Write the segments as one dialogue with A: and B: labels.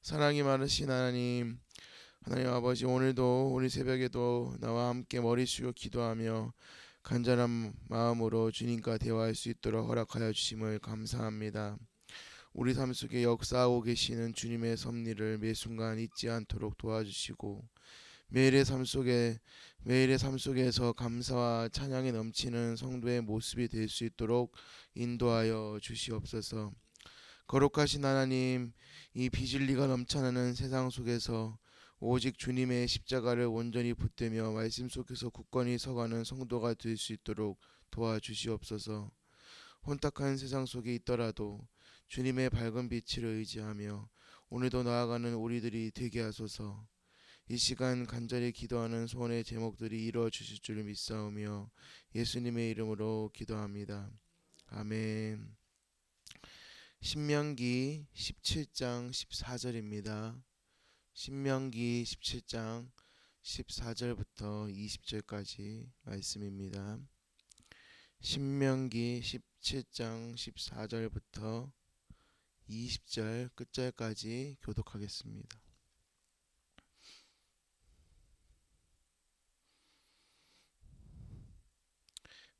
A: 사랑이 많으신 하나님, 하나님 아버지, 오늘도 우리 새벽에도 나와 함께 머리 숙여 기도하며 간절한 마음으로 주님과 대화할 수 있도록 허락하여 주심을 감사합니다. 우리 삶 속에 역사하고 계시는 주님의 섭리를 매 순간 잊지 않도록 도와주시고 매일의 삶 속에서 감사와 찬양이 넘치는 성도의 모습이 될 수 있도록 인도하여 주시옵소서. 거룩하신 하나님, 이 비진리가 넘쳐나는 세상 속에서 오직 주님의 십자가를 온전히 붙들며 말씀 속에서 굳건히 서가는 성도가 될 수 있도록 도와주시옵소서. 혼탁한 세상 속에 있더라도 주님의 밝은 빛을 의지하며 오늘도 나아가는 우리들이 되게 하소서. 이 시간 간절히 기도하는 소원의 제목들이 이루어 주실 줄 믿사오며 예수님의 이름으로 기도합니다. 아멘. 신명기 17장 14절입니다. 신명기 17장 14절부터 20절까지 말씀입니다. 신명기 17장 14절부터 20절 끝절까지 교독하겠습니다.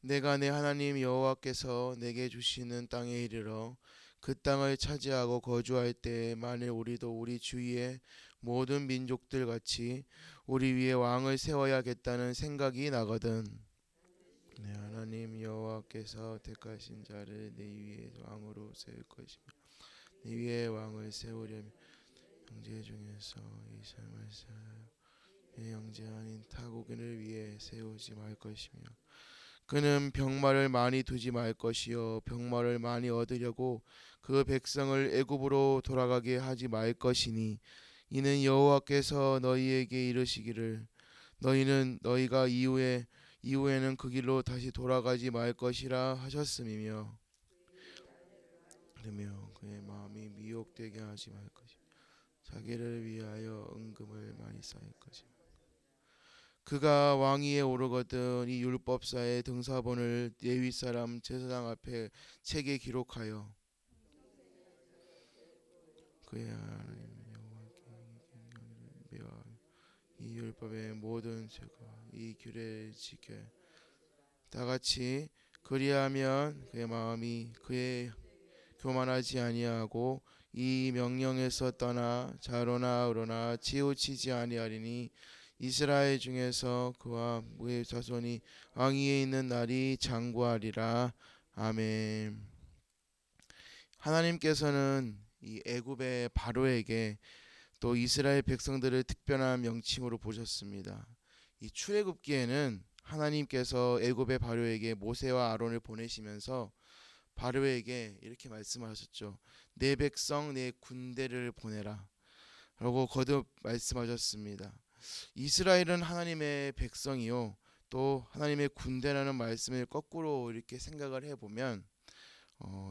A: 내가 내 하나님 여호와께서 내게 주시는 땅에 이르러 그 땅을 차지하고 거주할 때에 만일 우리도 우리 주위의 모든 민족들 같이 우리 위에 왕을 세워야겠다는 생각이 나거든. 내 하나님 여호와께서 택하신 자를 내 위에 왕으로 세울 것이며 내 위에 왕을 세우려면 형제 중에서 이 삶을 사하여 내 형제 아닌 타국인을 위해 세우지 말 것이며 그는 병마를 많이 두지 말 것이요 병마를 많이 얻으려고 그 백성을 애굽으로 돌아가게 하지 말 것이니 이는 여호와께서 너희에게 이르시기를 너희는 너희가 이후에는 그 길로 다시 돌아가지 말 것이라 하셨음이며 그러며 그의 마음이 미혹되게 하지 말 것이며 자기를 위하여 은금을 많이 쌓을 것이며 그가 왕위에 오르거든 이 율법사의 등사본을 레위 사람 제사장 앞에 책에 기록하여 그의 하나님 여호와께 명하여 이 율법의 모든 죄가 이 규례를 지켜 다같이 그리하면 그의 마음이 그의 교만하지 아니하고 이 명령에서 떠나 좌로나 우로나 치우치지 아니하리니 이스라엘 중에서 그와 그의 자손이 왕위에 있는 날이 장구하리라. 아멘. 하나님께서는 이 애굽의 바로에게 또 이스라엘 백성들을 특별한 명칭으로 보셨습니다. 이 출애굽기에는 하나님께서 애굽의 바로에게 모세와 아론을 보내시면서 바로에게 이렇게 말씀하셨죠. 내 백성 내 군대를 보내라 라고 거듭 말씀하셨습니다. 이스라엘은 하나님의 백성이요 또 하나님의 군대라는 말씀을 거꾸로 이렇게 생각을 해보면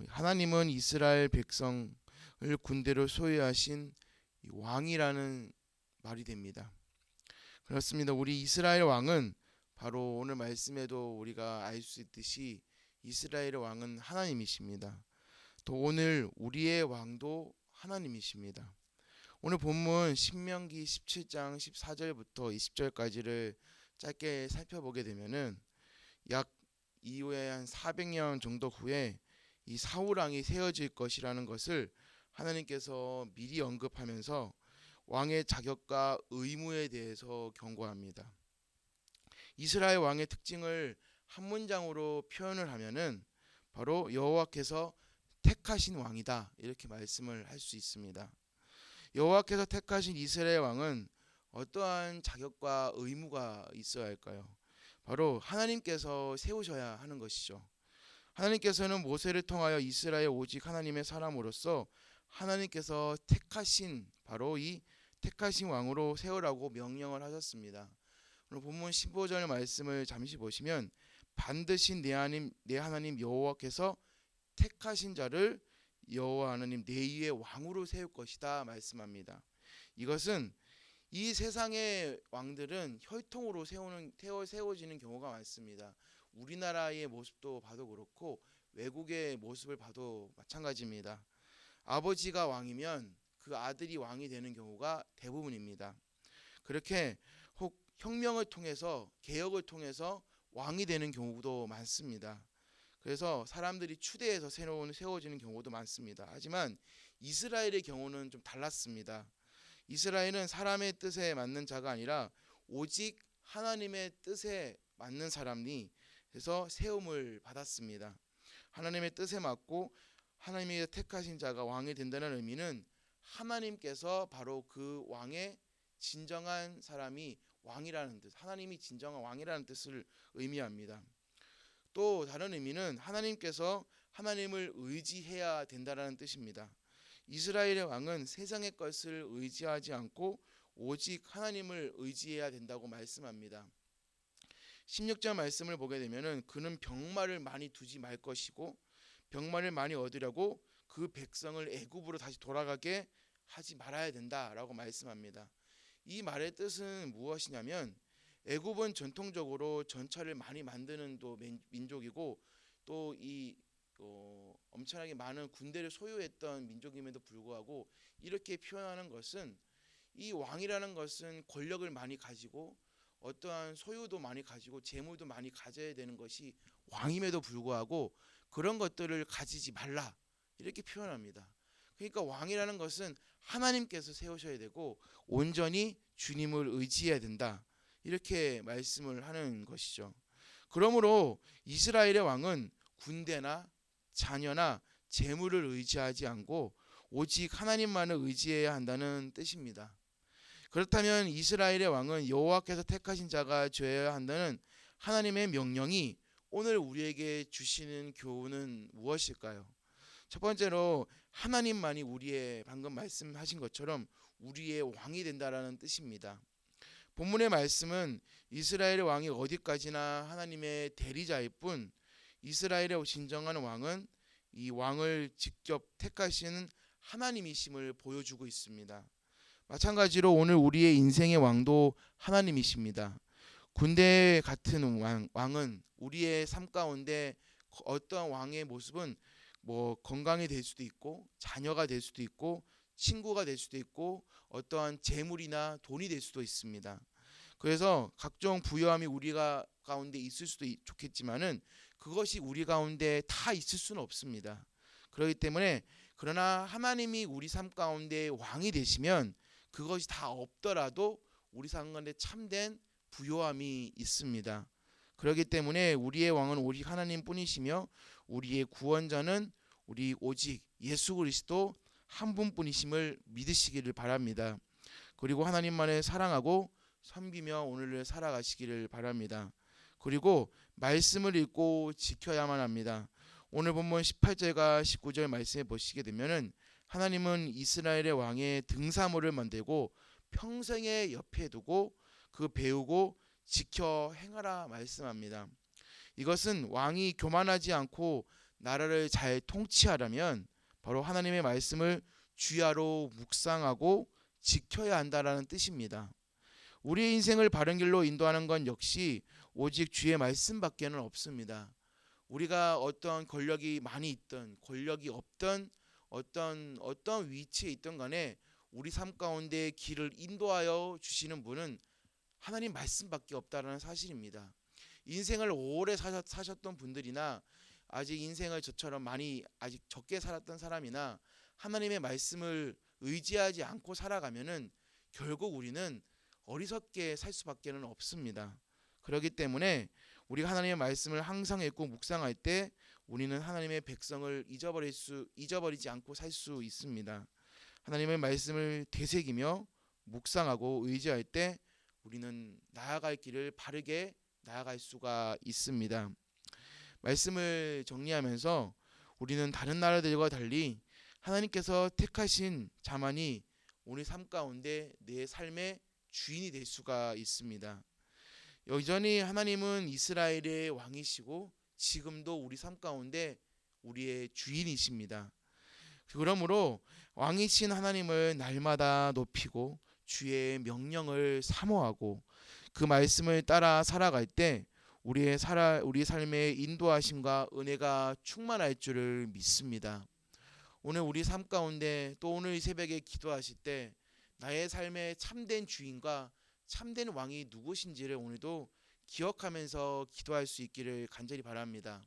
A: 하나님은 이스라엘 백성을 군대로 소유하신 왕이라는 말이 됩니다. 그렇습니다. 우리 이스라엘 왕은 바로 오늘 말씀에도 우리가 알 수 있듯이 이스라엘의 왕은 하나님이십니다. 또 오늘 우리의 왕도 하나님이십니다. 오늘 본문 신명기 17장 14절부터 20절까지를 짧게 살펴보게 되면은 약 이후에 한 400년 정도 후에 이 사울 왕이 세워질 것이라는 것을 하나님께서 미리 언급하면서 왕의 자격과 의무에 대해서 경고합니다. 이스라엘 왕의 특징을 한 문장으로 표현을 하면은 바로 여호와께서 택하신 왕이다 이렇게 말씀을 할 수 있습니다. 여호와께서 택하신 이스라엘 왕은 어떠한 자격과 의무가 있어야 할까요? 바로 하나님께서 세우셔야 하는 것이죠. 하나님께서는 모세를 통하여 이스라엘 오직 하나님의 사람으로서 하나님께서 택하신 바로 이 택하신 왕으로 세우라고 명령을 하셨습니다. 오늘 본문 15절 말씀을 잠시 보시면 반드시 내 하나님 여호와께서 택하신 자를 여호와 하나님 내 위에 왕으로 세울 것이다 말씀합니다. 이것은 이 세상의 왕들은 혈통으로 세워지는 경우가 많습니다. 우리나라의 모습도 봐도 그렇고 외국의 모습을 봐도 마찬가지입니다. 아버지가 왕이면 그 그 아들이 왕이 되는 경우가 대부분입니다. 그렇게 혹 혁명을 통해서 개혁을 통해서 왕이 되는 경우도 많습니다. 그래서 사람들이 추대해서 세워지는 경우도 많습니다. 하지만 이스라엘의 경우는 좀 달랐습니다. 이스라엘은 사람의 뜻에 맞는 자가 아니라 오직 하나님의 뜻에 맞는 사람이 해서 세움을 받았습니다. 하나님의 뜻에 맞고 하나님이 택하신 자가 왕이 된다는 의미는 하나님께서 바로 그 왕의 진정한 사람이 왕이라는 뜻, 하나님이 진정한 왕이라는 뜻을 의미합니다. 또 다른 의미는 하나님께서 하나님을 의지해야 된다는 뜻입니다. 이스라엘의 왕은 세상의 것을 의지하지 않고 오직 하나님을 의지해야 된다고 말씀합니다. 16절 말씀을 보게 되면은 그는 병마를 많이 두지 말 것이고 병마를 많이 얻으려고 그 백성을 애굽으로 다시 돌아가게 하지 말아야 된다라고 말씀합니다. 이 말의 뜻은 무엇이냐면 애굽은 전통적으로 전차를 많이 만드는 또 민족이고 또 이 엄청나게 많은 군대를 소유했던 민족임에도 불구하고 이렇게 표현하는 것은 이 왕이라는 것은 권력을 많이 가지고 어떠한 소유도 많이 가지고 재물도 많이 가져야 되는 것이 왕임에도 불구하고 그런 것들을 가지지 말라 이렇게 표현합니다. 그러니까 왕이라는 것은 하나님께서 세우셔야 되고 온전히 주님을 의지해야 된다 이렇게 말씀을 하는 것이죠. 그러므로 이스라엘의 왕은 군대나 자녀나 재물을 의지하지 않고 오직 하나님만을 의지해야 한다는 뜻입니다. 그렇다면 이스라엘의 왕은 여호와께서 택하신 자가 되어야 한다는 하나님의 명령이 오늘 우리에게 주시는 교훈은 무엇일까요? 첫 번째로 하나님만이 우리의 방금 말씀하신 것처럼 우리의 왕이 된다라는 뜻입니다. 본문의 말씀은 이스라엘의 왕이 어디까지나 하나님의 대리자일 뿐 이스라엘의 진정한 왕은 이 왕을 직접 택하시는 하나님이심을 보여주고 있습니다. 마찬가지로 오늘 우리의 인생의 왕도 하나님이십니다. 군대 같은 왕은 우리의 삶 가운데 어떠한 왕의 모습은 건강이 될 수도 있고 자녀가 될 수도 있고 친구가 될 수도 있고 어떠한 재물이나 돈이 될 수도 있습니다. 그래서 각종 부요함이 우리가 가운데 있을 수도 좋겠지만은 그것이 우리 가운데 다 있을 수는 없습니다. 그렇기 때문에 그러나 하나님이 우리 삶 가운데 왕이 되시면 그것이 다 없더라도 우리 삶 가운데 참된 부요함이 있습니다. 그렇기 때문에 우리의 왕은 오직 하나님뿐이시며 우리의 구원자는 우리 오직 예수 그리스도 한 분뿐이심을 믿으시기를 바랍니다. 그리고 하나님만을 사랑하고 섬기며 오늘을 살아가시기를 바랍니다. 그리고 말씀을 읽고 지켜야만 합니다. 오늘 본문 18절과 19절 말씀에 보시게 되면은 하나님은 이스라엘의 왕의 등사물을 만들고 평생에 옆에 두고 그 배우고 지켜 행하라 말씀합니다. 이것은 왕이 교만하지 않고 나라를 잘 통치하려면 바로 하나님의 말씀을 주야로 묵상하고 지켜야 한다라는 뜻입니다. 우리의 인생을 바른 길로 인도하는 건 역시 오직 주의 말씀밖에는 없습니다. 우리가 어떤 권력이 많이 있든 권력이 없든 어떤 위치에 있든 간에 우리 삶 가운데 길을 인도하여 주시는 분은 하나님 말씀밖에 없다는 사실입니다. 인생을 오래 사셨던 분들이나 아직 인생을 저처럼 많이 아직 적게 살았던 사람이나 하나님의 말씀을 의지하지 않고 살아가면은 결국 우리는 어리석게 살 수밖에는 없습니다. 그렇기 때문에 우리가 하나님의 말씀을 항상 읽고 묵상할 때 우리는 하나님의 백성을 잊어버리지 않고 살 수 있습니다. 하나님의 말씀을 되새기며 묵상하고 의지할 때 우리는 나아갈 길을 바르게 나아갈 수가 있습니다. 말씀을 정리하면서 우리는 다른 나라들과 달리 하나님께서 택하신 자만이 우리 삶 가운데 내 삶의 주인이 될 수가 있습니다. 여전히 하나님은 이스라엘의 왕이시고 지금도 우리 삶 가운데 우리의 주인이십니다. 그러므로 왕이신 하나님을 날마다 높이고 주의 명령을 사모하고 그 말씀을 따라 살아갈 때 우리 삶의 인도하심과 은혜가 충만할 줄을 믿습니다. 오늘 우리 삶 가운데 또 오늘 이 새벽에 기도하실 때 나의 삶의 참된 주인과 참된 왕이 누구신지를 오늘도 기억하면서 기도할 수 있기를 간절히 바랍니다.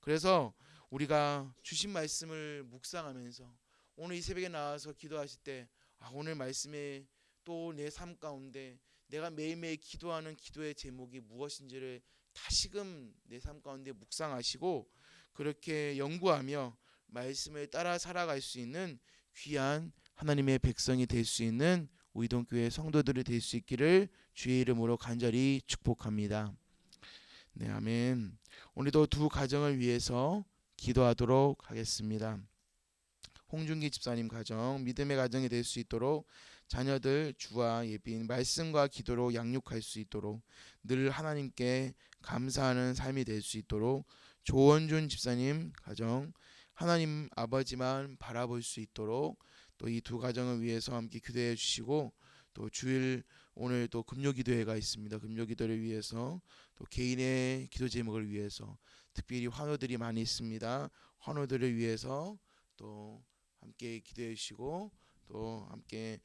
A: 그래서 우리가 주신 말씀을 묵상하면서 오늘 이 새벽에 나와서 기도하실 때 오늘 말씀에 또 내 삶 가운데 내가 매일매일 기도하는 기도의 제목이 무엇인지를 다시금 내 삶 가운데 묵상하시고 그렇게 연구하며 말씀을 따라 살아갈 수 있는 귀한 하나님의 백성이 될 수 있는 우이동교회 성도들이 될 수 있기를 주의 이름으로 간절히 축복합니다. 네, 아멘. 오늘도 두 가정을 위해서 기도하도록 하겠습니다. 홍준기 집사님 가정, 믿음의 가정이 될 수 있도록 자녀들 주와 예비인 말씀과 기도로 양육할 수 있도록 늘 하나님께 감사하는 삶이 될 수 있도록 조원준 집사님 가정, 하나님 아버지만 바라볼 수 있도록 또 이 두 가정을 위해서 함께 기도해 주시고 또 주일 오늘 또 금요 기도회가 있습니다. 금요 기도를 위해서 또 개인의 기도 제목을 위해서 특별히 환우들이 많이 있습니다. 환우들을 위해서 또 함께 기도해 주시고 또 함께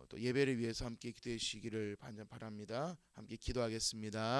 A: 또 예배를 위해서 함께 기도해 주시기를 바랍니다. 함께 기도하겠습니다.